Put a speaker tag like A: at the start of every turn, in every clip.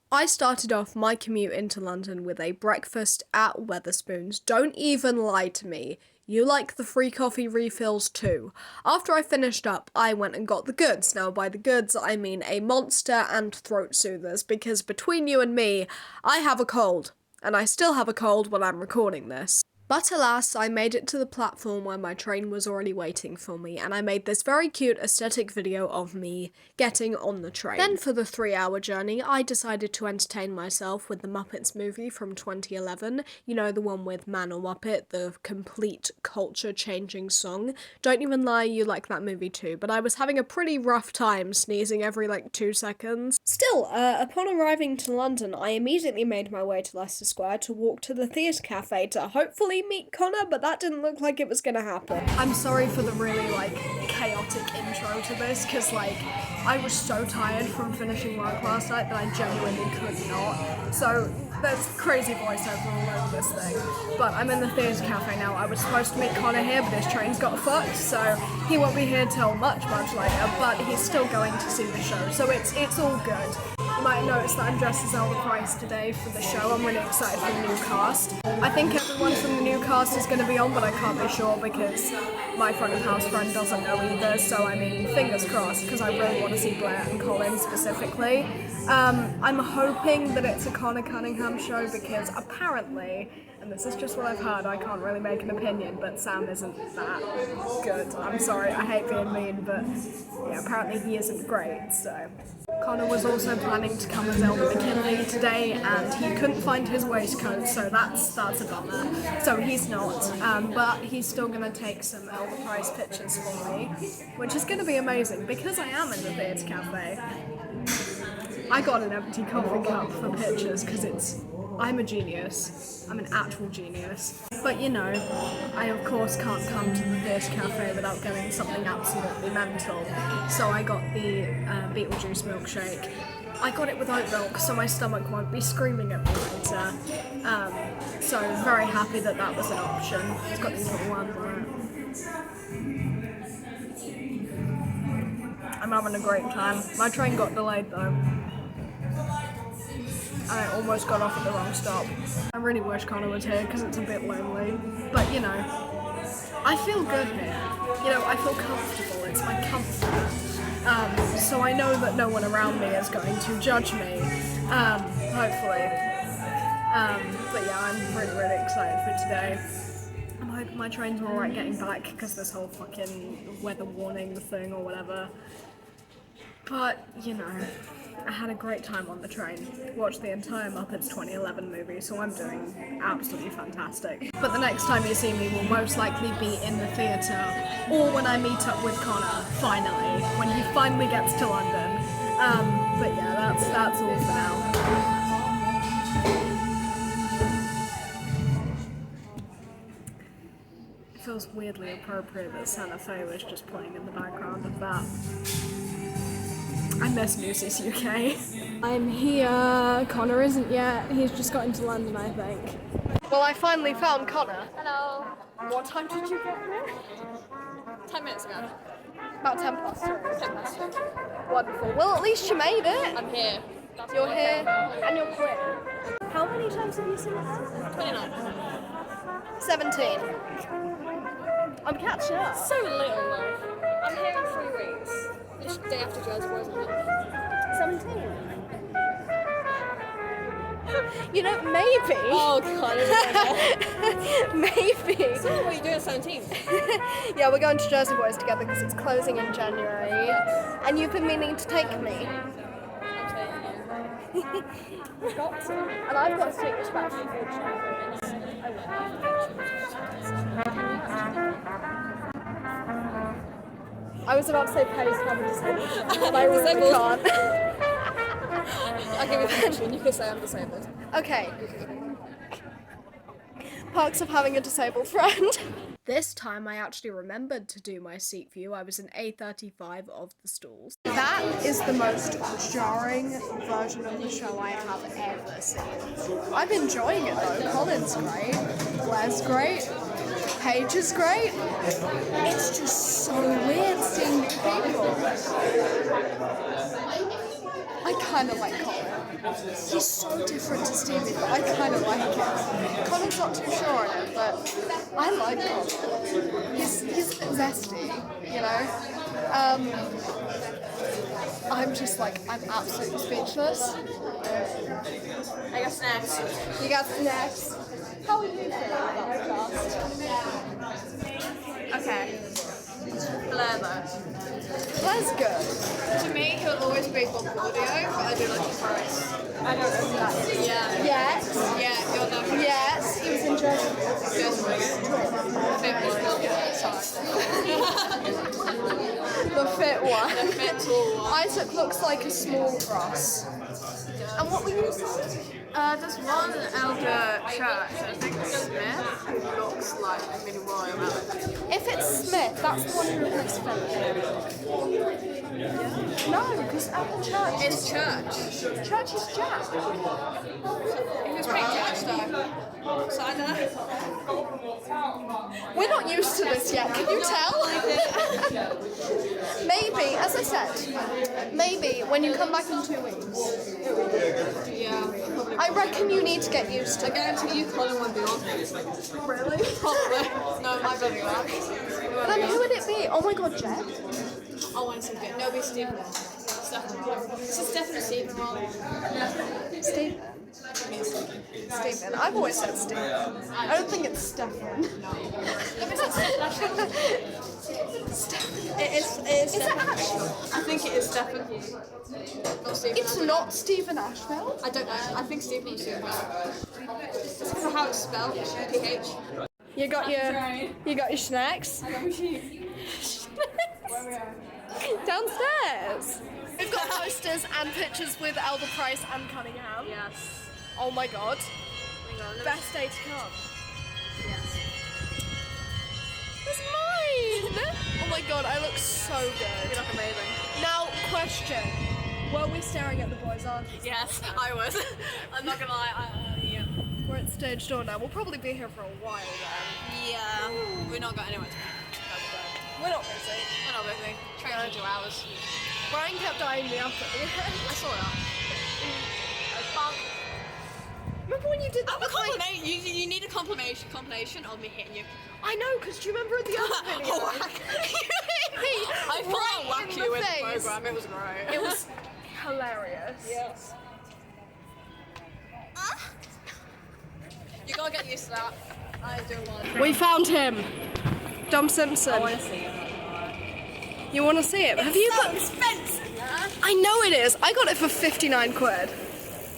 A: I started off my commute into London with a breakfast at Wetherspoons. Don't even lie to me. You like the free coffee refills too. After I finished up, I went and got the goods. Now, by the goods, I mean a Monster and throat soothers, because between you and me, I have a cold. And I still have a cold when I'm recording this. But alas, I made it to the platform where my train was already waiting for me, and I made this very cute aesthetic video of me getting on the train. Then for the 3-hour journey, I decided to entertain myself with the Muppets movie from 2011. You know, the one with Man or Muppet, the complete culture-changing song. Don't even lie, you like that movie too, but I was having a pretty rough time sneezing every 2 seconds. Still, upon arriving to London, I immediately made my way to Leicester Square to walk to the theatre cafe to hopefully meet Connor, but that didn't look like it was gonna happen. I'm sorry for the really chaotic intro to this, because I was so tired from finishing work last night that I genuinely could not. So there's crazy voiceover all over this thing. But I'm in the theatre cafe now. I was supposed to meet Connor here, but his train's got fucked, so he won't be here till much later, but he's still going to see the show, so it's all good. You might notice that I'm dressed as Elder Price today for the show. I'm really excited for the new cast. I think everyone from the new cast is going to be on, but I can't be sure because my front of house friend doesn't know either, so I mean, fingers crossed, because I really want to see Blair and Colin specifically. I'm hoping that it's a Connor Cunningham show because apparently, and this is just what I've heard, I can't really make an opinion, but Sam isn't that good. I'm sorry, I hate being mean, but yeah, apparently he isn't great, so. Connor was also planning to come as Elder McKinley today, and he couldn't find his waistcoat, so that's a bummer. So he's not, but he's still going to take some Elder Price pictures for me, which is going to be amazing, because I am in the theatre cafe. I got an empty coffee cup for pictures, because I'm a genius. I'm an actual genius. But you know, I of course can't come to the theatre cafe without getting something absolutely mental. So I got the Beetlejuice milkshake. I got it with oat milk, so my stomach won't be screaming at me later. So very happy that that was an option. It's got these little ones on it. I'm having a great time. My train got delayed though. I almost got off at the wrong stop. I really wish Connor was here because it's a bit lonely. But you know, I feel good here. You know, I feel comfortable. It's my comfort. So I know that no one around me is going to judge me. Hopefully. But yeah, I'm really excited for today. I'm hoping my train's alright getting back because this whole fucking weather warning thing or whatever. But, you know, I had a great time on the train. Watched the entire Muppets 2011 movie, so I'm doing absolutely fantastic. But the next time you see me will most likely be in the theatre, or when I meet up with Connor, finally, when he finally gets to London. But yeah, that's all for now. It feels weirdly appropriate that Santa Fe was just playing in the background of that. I miss Newsies UK. I'm here. Connor isn't yet. He's just got into London, I think. Well, I finally found Connor.
B: Hello.
A: What time did you get here?
B: 10 minutes ago.
A: About 10 past 3.
B: 10 past 2.
A: Wonderful. Well, at least you made it.
B: I'm here. That's
A: You're
B: all.
A: here and you're queer. How many times have you seen it?
B: 29.
A: 17. I'm catching up.
B: So little though. I'm here in 3 weeks. This day after Jersey Boys, isn't it?
A: 17. You know, maybe.
B: Oh god.
A: Maybe.
B: So what are you doing at 17?
A: Yeah, we're going to Jersey Boys together because it's closing in January. And you've been meaning to take me.
B: I'm taking you.
A: You've got to. And I've got to take this back to the future. I was about to say Penny's have a disabled, but I really can't.
B: I'll give you the option. You can say I'm disabled.
A: Okay. Perks of having a disabled friend. This time I actually remembered to do my seat view. I was in A35 of the stalls. That is the most jarring version of the show I have ever seen. I'm enjoying it though. Colin's great. Blair's great. Paige is great. It's just so weird seeing new people. I kind of like Colin. He's so different to Stevie, but I kind of like him. Connor's not too sure on it, but I like Connor. He's a bit zesty, you know? I'm just like, I'm absolutely speechless.
B: I guess next.
A: You got snacks. How are you feeling about the cast?
B: Okay. Blair though.
A: That's good.
B: To me, he'll always be Bob Audio, but I do like his price.
A: I don't know who that is.
B: Yeah.
A: Yes.
B: Yeah, you'll know him.
A: Yes, he was in Jersey. The fit one.
B: The fit tall one.
A: Isaac looks like a small cross. And what were you saying?
B: There's one elder church, I think it's Smith, who looks like a mini royal.
A: If it's Smith, that's the one who replaced Philip. No, because Elder Church.
B: It's church.
A: Church is Jack.
B: He was pretty church though. So I don't know.
A: We're not used to this yet, can you tell? Maybe, as I said, maybe when you come back in 2 weeks.
B: Yeah, probably.
A: I reckon you need to get used to
B: I
A: it.
B: guarantee you Colin won't be on.
A: Really?
B: Probably. No, I believe that.
A: Then who would it be? Oh my god, Jen.
B: I want to see it. No, it'll be Stephen. Stephen Roll. This is definitely Stephen Roll.
A: Stephen. Stephen. I've always said Stephen. I don't think it's Stefan.
B: Let me say Stephen. It is
A: Is it
B: Stephen.
A: actually?
B: I think it is Stephen. Not Stephen.
A: It's not Stephen Ashfield?
B: I don't know. I think Stephen was Stephen. It's because of how it's spelled. PH.
A: You got your snacks? Downstairs. We've got posters and pictures with Elder Price and Cunningham.
B: Yes.
A: Oh my god.
B: Hang on, let me-
A: Best day to come.
B: Yes.
A: It's mine! Oh my god, I look so good.
B: You look amazing.
A: Now, question. Were we staring at the boys' answers?
B: Yes, I was. I'm not gonna lie. Yeah.
A: We're at stage door now. We'll probably be here for a while then.
B: Yeah. We're not going anywhere to
A: We're not busy.
B: We're not busy. Train's in 2 hours.
A: Brian kept eyeing me up at the end.
B: I saw that.
A: Remember when you did that
B: I'm a
A: with my...
B: compliment. You need a compilation of me hitting you.
A: I know, because do you remember the other video?
B: Whack. I thought
A: Right
B: I'd whack
A: in
B: you
A: the
B: with the
A: face.
B: program. It was great.
A: It was hilarious.
B: Yes. You gotta get used to that. I do want
A: We found him. Dom Simpson.
B: I want to see it.
A: You want to see it? Have you got...
B: expensive, man.
A: I know it is. I got it for 59 quid.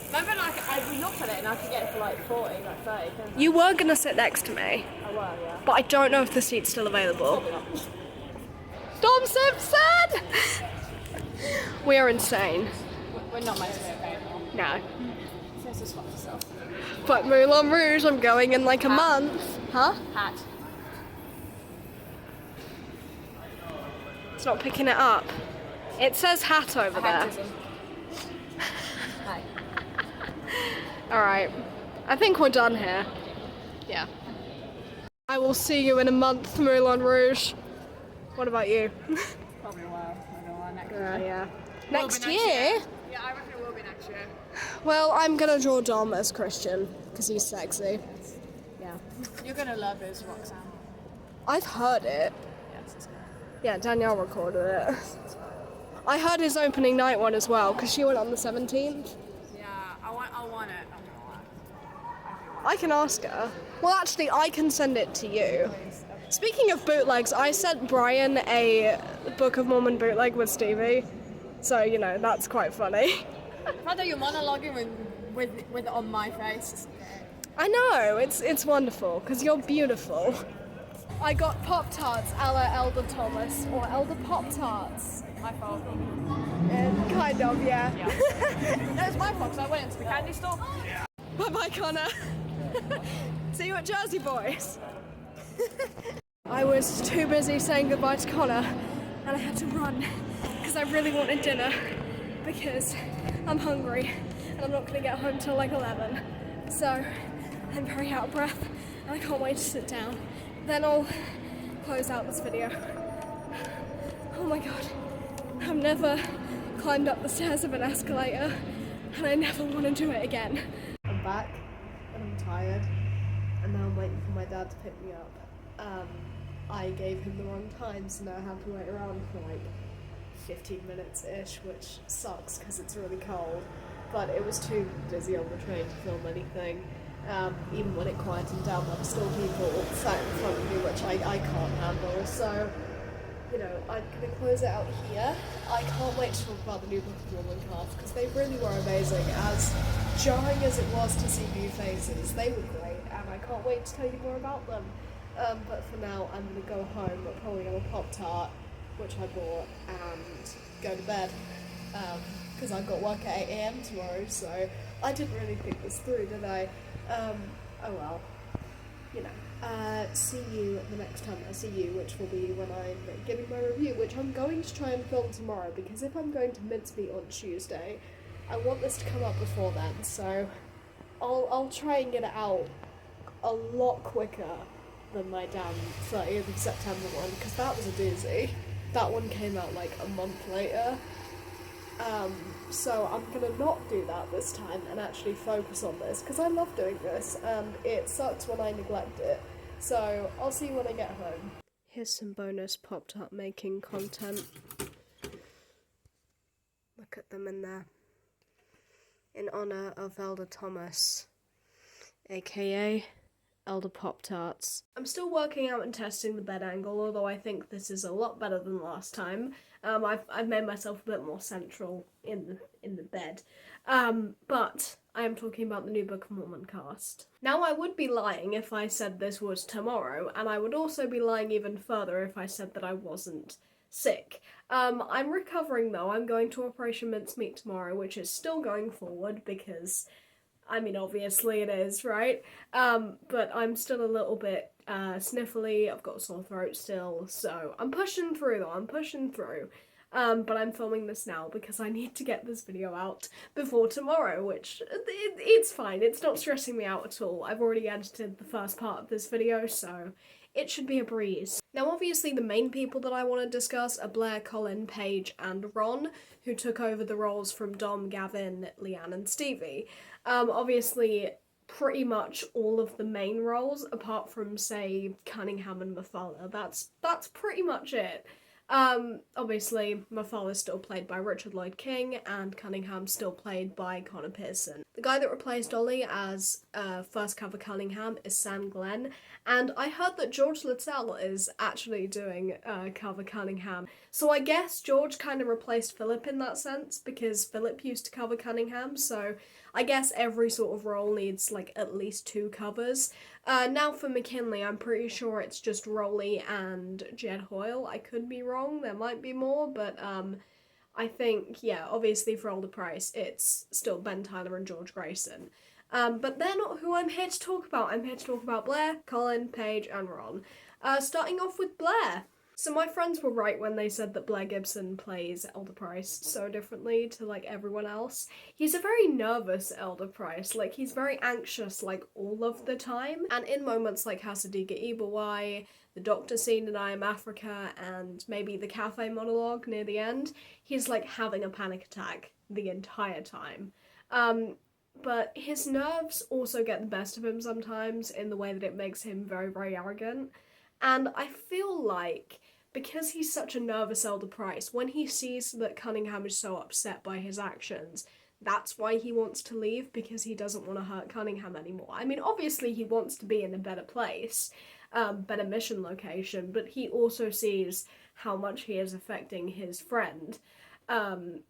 B: Remember, like, I would look at it and I could get it for like 40, like 30. Couldn't
A: You were going to sit next to me,
B: I? Oh, well, yeah.
A: but I don't know if the seat's still available. Dom Simpson! We are insane.
B: We're not meant to be okay anymore.
A: No.
B: This is fuck yourself.
A: But Moulin Rouge, I'm going in like a month. Huh?
B: Hat.
A: It's not picking it up. It says hat over there.
B: Hi.
A: Alright. I think we're done here.
B: Yeah.
A: I will see you in a month, Moulin Rouge. What about you?
B: Probably a while. I don't know, next year.
A: Yeah.
B: Will be
A: Next year?
B: Yeah, I reckon it will be next year.
A: Well, I'm gonna draw Dom as Christian, because he's sexy.
B: Yeah. You're gonna love his Roxanne.
A: I've heard it.
B: Yes, it's good.
A: Yeah, Danielle recorded it. I heard his opening night one as well, because she went on the 17th.
B: Yeah, I want it. I'm gonna lie.
A: I can ask her. Well, actually, I can send it to you. Speaking of bootlegs, I sent Brian a Book of Mormon bootleg with Stevie. So, you know, that's quite funny.
B: The fact that you're monologuing with it on my face.
A: I know, it's wonderful, because you're beautiful. I got Pop-Tarts a la Elder Thomas, or Elder Pop-Tarts.
B: My fault.
A: Kind of, yeah.
B: No, it's my fault because I went into the candy store.
A: Bye-bye, Connor. See you at Jersey Boys. I was too busy saying goodbye to Connor, and I had to run, because I really wanted dinner, because I'm hungry, and I'm not going to get home till like 11. So, I'm very out of breath, and I can't wait to sit down. Then I'll close out this video. Oh my god. I've never climbed up the stairs of an escalator and I never want to do it again. I'm back and I'm tired, and now I'm waiting for my dad to pick me up. I gave him the wrong time, so now I have to wait around for like 15 minutes-ish, which sucks because it's really cold, but it was too busy on the train to film anything. Even when it quietened down, there were still people sat in front of me, which I can't handle, so, you know, I'm going to close it out here. I can't wait to talk about the new Book of Mormon cast, because they really were amazing. As jarring as it was to see new faces, they were great, and I can't wait to tell you more about them. But for now, I'm going to go home, but probably have a Pop-Tart, which I bought, and go to bed. Because I've got work at 8 AM tomorrow, so I didn't really think this through, did I? Oh well, you know. See you the next time I see you, which will be when I'm giving my review, which I'm going to try and film tomorrow, because if I'm going to mincemeat on Tuesday, I want this to come up before then, so I'll try and get it out a lot quicker than my damn 30th of September one, because that was a doozy. That one came out like a month later. So I'm gonna not do that this time and actually focus on this, because I love doing this and it sucks when I neglect it. So I'll see you when I get home. Here's some bonus Pop-Tart making content. Look at them in there. In honour of Elder Thomas, aka Elder Pop-Tarts. I'm still working out and testing the bed angle, although I think this is a lot better than last time. I've made myself a bit more central in the bed. But I am talking about the new Book of Mormon cast. Now, I would be lying if I said this was tomorrow, and I would also be lying even further if I said that I wasn't sick. I'm recovering though. I'm going to Operation Mincemeat tomorrow, which is still going forward because, I mean, obviously it is, right? But I'm still a little bit sniffly. I've got a sore throat still, so I'm pushing through though. I'm pushing through. But I'm filming this now because I need to get this video out before tomorrow, which it's fine. It's not stressing me out at all. I've already edited the first part of this video, so it should be a breeze. Now, obviously, the main people that I want to discuss are Blair, Colin, Paige, and Ron, who took over the roles from Dom, Gavin, Leanne, and Stevie. Obviously, pretty much all of the main roles, apart from, say, Cunningham and Mafala. That's pretty much it. Obviously, Mafala is still played by Richard Lloyd King, and Cunningham still played by Connor Pearson. The guy that replaced Dolly as first cover Cunningham is Sam Glenn, and I heard that George Littell is actually doing cover Cunningham. So I guess George kind of replaced Philip in that sense, because Philip used to cover Cunningham, so I guess every sort of role needs like at least 2 covers. Now for McKinley, I'm pretty sure it's just Rowley and Jed Hoyle. I could be wrong, there might be more, but I think, yeah, obviously for Elder Price, it's still Ben Tyler and George Grayson. But they're not who I'm here to talk about. I'm here to talk about Blair, Colin, Paige, and Ron. Starting off with Blair. So my friends were right when they said that Blair Gibson plays Elder Price so differently to, like, everyone else. He's a very nervous Elder Price, like, he's very anxious, like, all of the time. And in moments like Hasadiga Ibawai, the doctor scene in I Am Africa, and maybe the cafe monologue near the end, he's, like, having a panic attack the entire time. But his nerves also get the best of him sometimes in the way that it makes him very, very arrogant. And I feel like, because he's such a nervous Elder Price, when he sees that Cunningham is so upset by his actions, that's why he wants to leave, because he doesn't want to hurt Cunningham anymore. I mean, obviously he wants to be in a better place, better mission location, but he also sees how much he is affecting his friend.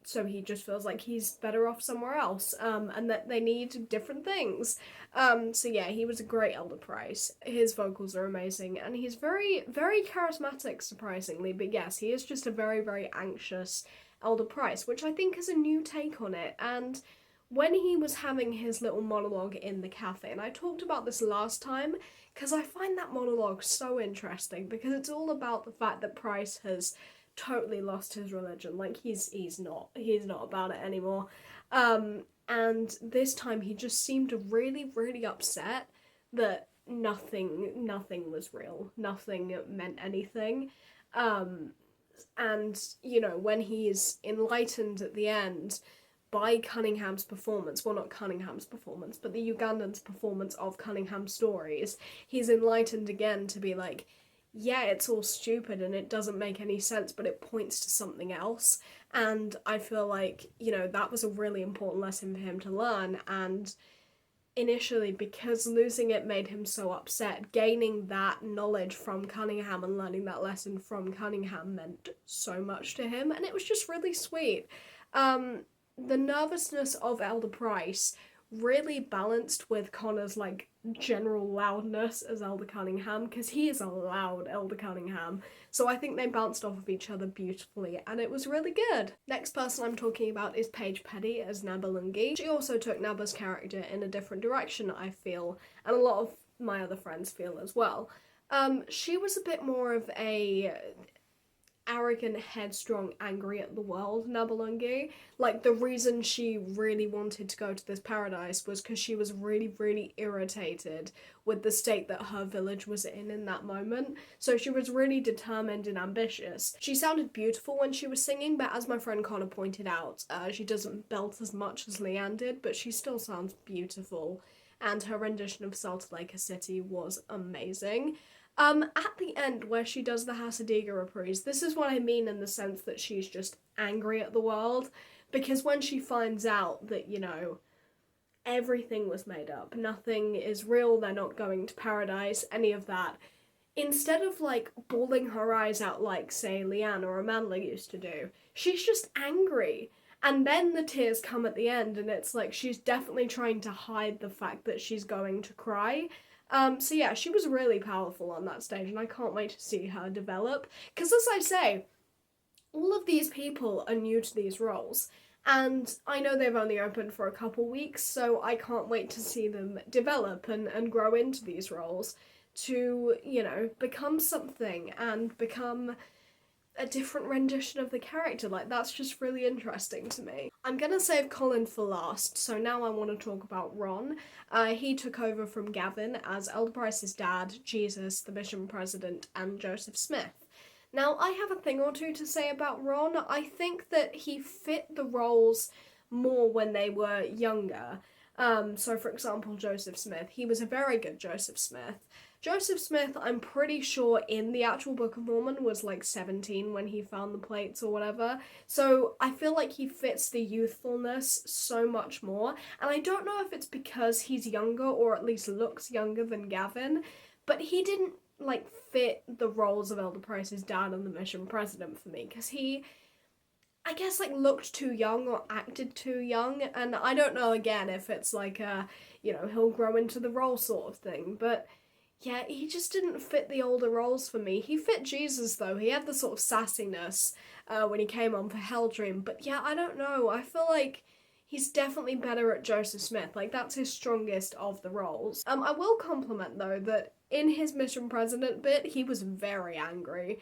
A: So he just feels like he's better off somewhere else, and that they need different things. So yeah, he was a great Elder Price. His vocals are amazing, and he's very, very charismatic, surprisingly, but yes, he is just a very, very anxious Elder Price, which I think is a new take on it. And when he was having his little monologue in the cafe, and I talked about this last time, because I find that monologue so interesting, because it's all about the fact that Price has totally lost his religion. Like, he's not about it anymore. And this time he just seemed really, really upset that nothing was real. Nothing meant anything. And, you know, when he's enlightened at the end by Cunningham's performance, well, not Cunningham's performance, but the Ugandan's performance of Cunningham's stories, he's enlightened again to be like, yeah, it's all stupid and it doesn't make any sense, but it points to something else. And I feel like, you know, that was a really important lesson for him to learn. And initially, because losing it made him so upset, gaining that knowledge from Cunningham and learning that lesson from Cunningham meant so much to him. And it was just really sweet. The nervousness of Elder Price really balanced with Connor's like general loudness as Elder Cunningham, because he is a loud Elder Cunningham. So I think they bounced off of each other beautifully, and it was really good. Next person I'm talking about is Paige Petty as Nabalungi. She also took Naba's character in a different direction, I feel, and a lot of my other friends feel as well. She was a bit more of a arrogant, headstrong, angry at the world Nabalungi. Like, the reason she really wanted to go to this paradise was because she was really, really irritated with the state that her village was in that moment. So she was really determined and ambitious. She sounded beautiful when she was singing, but as my friend Connor pointed out, she doesn't belt as much as Leanne did, but she still sounds beautiful. And her rendition of Salt Lake City was amazing. At the end, where she does the Hasadiga reprise, this is what I mean in the sense that she's just angry at the world, because when she finds out that, you know, everything was made up, nothing is real, they're not going to paradise, any of that, instead of, like, bawling her eyes out like, say, Leanne or Amanda used to do, she's just angry. And then the tears come at the end, and it's like she's definitely trying to hide the fact that she's going to cry. So yeah, she was really powerful on that stage, and I can't wait to see her develop. Because as I say, all of these people are new to these roles, and I know they've only opened for a couple weeks, so I can't wait to see them develop and grow into these roles to, you know, become something and become a different rendition of the character. Like, that's just really interesting to me. I'm gonna save Colin for last, so now I want to talk about Ron. He took over from Gavin as Elder Price's dad, Jesus, the mission president, and Joseph Smith. Now, I have a thing or two to say about Ron. I think that he fit the roles more when they were younger. So for example, Joseph Smith, he was a very good Joseph Smith. Joseph Smith, I'm pretty sure in the actual Book of Mormon was like 17 when he found the plates or whatever. So I feel like he fits the youthfulness so much more. And I don't know if it's because he's younger or at least looks younger than Gavin, but he didn't like fit the roles of Elder Price's dad and the mission president for me, because he, I guess, like, looked too young or acted too young, and I don't know, again, if it's like a, you know, he'll grow into the role sort of thing, but yeah, he just didn't fit the older roles for me. He fit Jesus, though. He had the sort of sassiness when he came on for Hell Dream, but yeah, I don't know. I feel like he's definitely better at Joseph Smith. Like, that's his strongest of the roles. I will compliment, though, that in his mission president bit, he was very angry.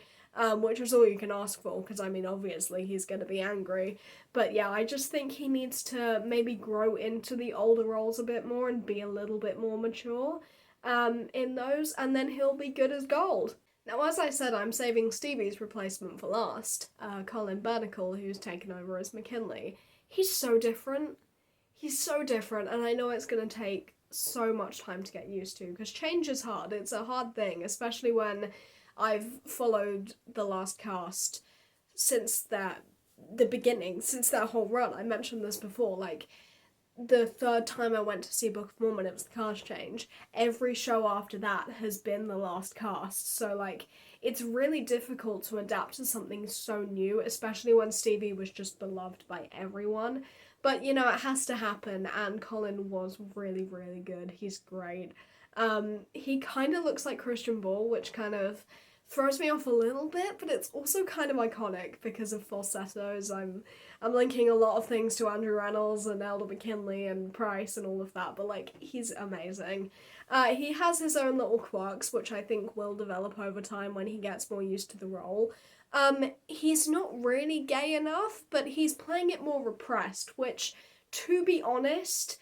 A: Which is all you can ask for, because, I mean, obviously he's going to be angry. But yeah, I just think he needs to maybe grow into the older roles a bit more and be a little bit more mature in those, and then he'll be good as gold. Now, as I said, I'm saving Stevie's replacement for last, Colin Bernicle, who's taken over as McKinley. He's so different. He's so different, and I know it's going to take so much time to get used to, because change is hard. It's a hard thing, especially when I've followed the last cast since the beginning, since that whole run. I mentioned this before, like, the third time I went to see Book of Mormon, it was the cast change. Every show after that has been the last cast, so, like, it's really difficult to adapt to something so new, especially when Stevie was just beloved by everyone. But, you know, it has to happen, and Colin was really, really good. He's great. He kind of looks like Christian Ball, which kind of throws me off a little bit, but it's also kind of iconic because of falsettos. I'm linking a lot of things to Andrew Reynolds and Elder McKinley and Price and all of that, but, like, he's amazing. He has his own little quirks, which I think will develop over time when he gets more used to the role. He's not really gay enough, but he's playing it more repressed, which, to be honest,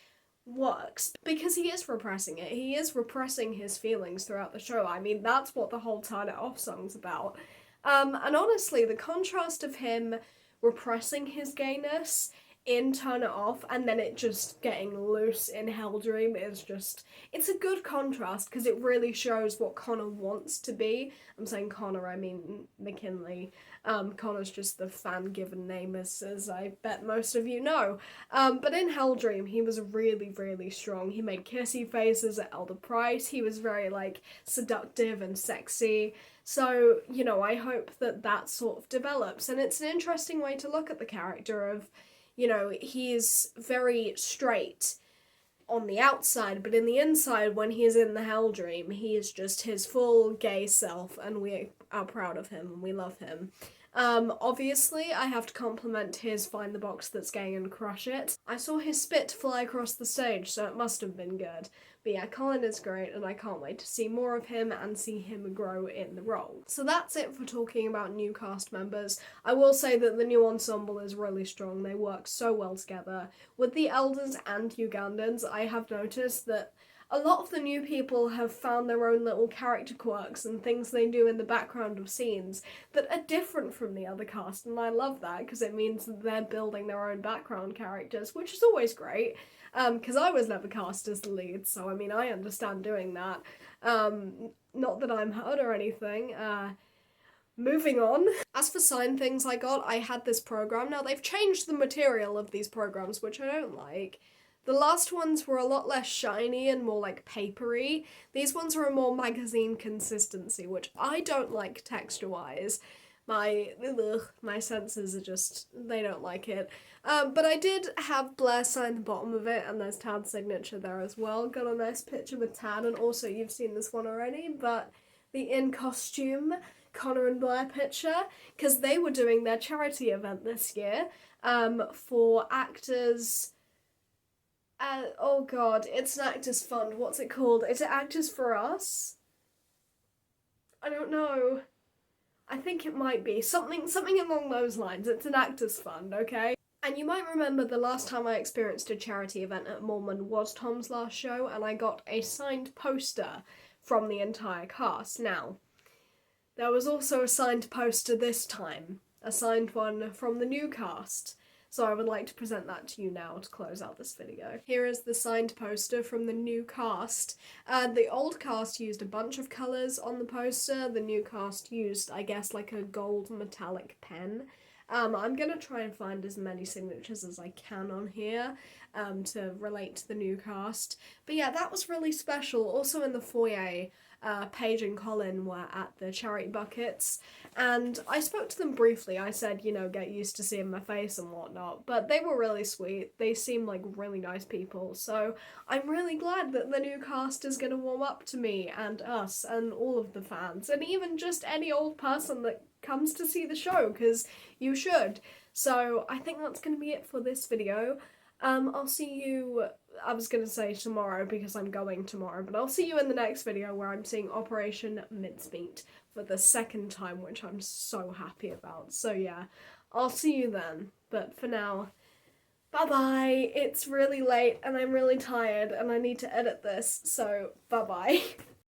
A: works, because he is repressing it. He is repressing his feelings throughout the show. I mean, that's what the whole Turn It Off song's about. And honestly, the contrast of him repressing his gayness in Turn It Off and then it just getting loose in Hell Dream is just, it's a good contrast because it really shows what Connor wants to be. I'm saying Connor, I mean McKinley. Connor's just the fan given name, as I bet most of you know. But in Hell Dream, he was really, really strong. He made kissy faces at Elder Price. He was very like seductive and sexy. So, you know, I hope that that sort of develops. And it's an interesting way to look at the character of, you know, he's very straight on the outside, but in the inside, when he's in the Hell Dream, he is just his full gay self, and we are proud of him and we love him. Obviously, I have to compliment his Find the Box That's Gay and Crush It. I saw his spit fly across the stage, so it must have been good. But yeah, Colin is great, and I can't wait to see more of him and see him grow in the role. So that's it for talking about new cast members. I will say that the new ensemble is really strong. They work so well together. With the Elders and Ugandans, I have noticed that a lot of the new people have found their own little character quirks and things they do in the background of scenes that are different from the other cast, and I love that because it means that they're building their own background characters, which is always great. Because I was never cast as the lead, so I mean, I understand doing that. Not that I'm hurt or anything. Moving on. As for sign things I got, I had this program. Now, they've changed the material of these programs, which I don't like. The last ones were a lot less shiny and more like papery. These ones are a more magazine consistency, which I don't like texture-wise. My senses are just, they don't like it. But I did have Blair sign the bottom of it, and there's Tad's signature there as well. Got a nice picture with Tad, and also you've seen this one already, but the in costume Connor and Blair picture, because they were doing their charity event this year for actors. Oh god, it's an Actors Fund. What's it called? Is it Actors for Us? I don't know. I think it might be something along those lines. It's an Actors Fund, okay? And you might remember the last time I experienced a charity event at Mormon was Tom's last show, and I got a signed poster from the entire cast. Now, there was also a signed poster this time, a signed one from the new cast. So I would like to present that to you now to close out this video. Here is the signed poster from the new cast. The old cast used a bunch of colours on the poster. The new cast used, I guess, like a gold metallic pen. I'm going to try and find as many signatures as I can on here to relate to the new cast. But yeah, that was really special. Also in the foyer, Paige and Colin were at the charity buckets, and I spoke to them briefly. I said, you know, get used to seeing my face and whatnot, but they were really sweet. They seem like really nice people, so I'm really glad that the new cast is going to warm up to me and us and all of the fans, and even just any old person that comes to see the show, because you should. So I think that's going to be it for this video. I'll see you, I was gonna say tomorrow because I'm going tomorrow, but I'll see you in the next video where I'm seeing Operation Mincemeat for the second time, which I'm so happy about. So yeah, I'll see you then. But for now, bye bye. It's really late and I'm really tired and I need to edit this, so bye bye.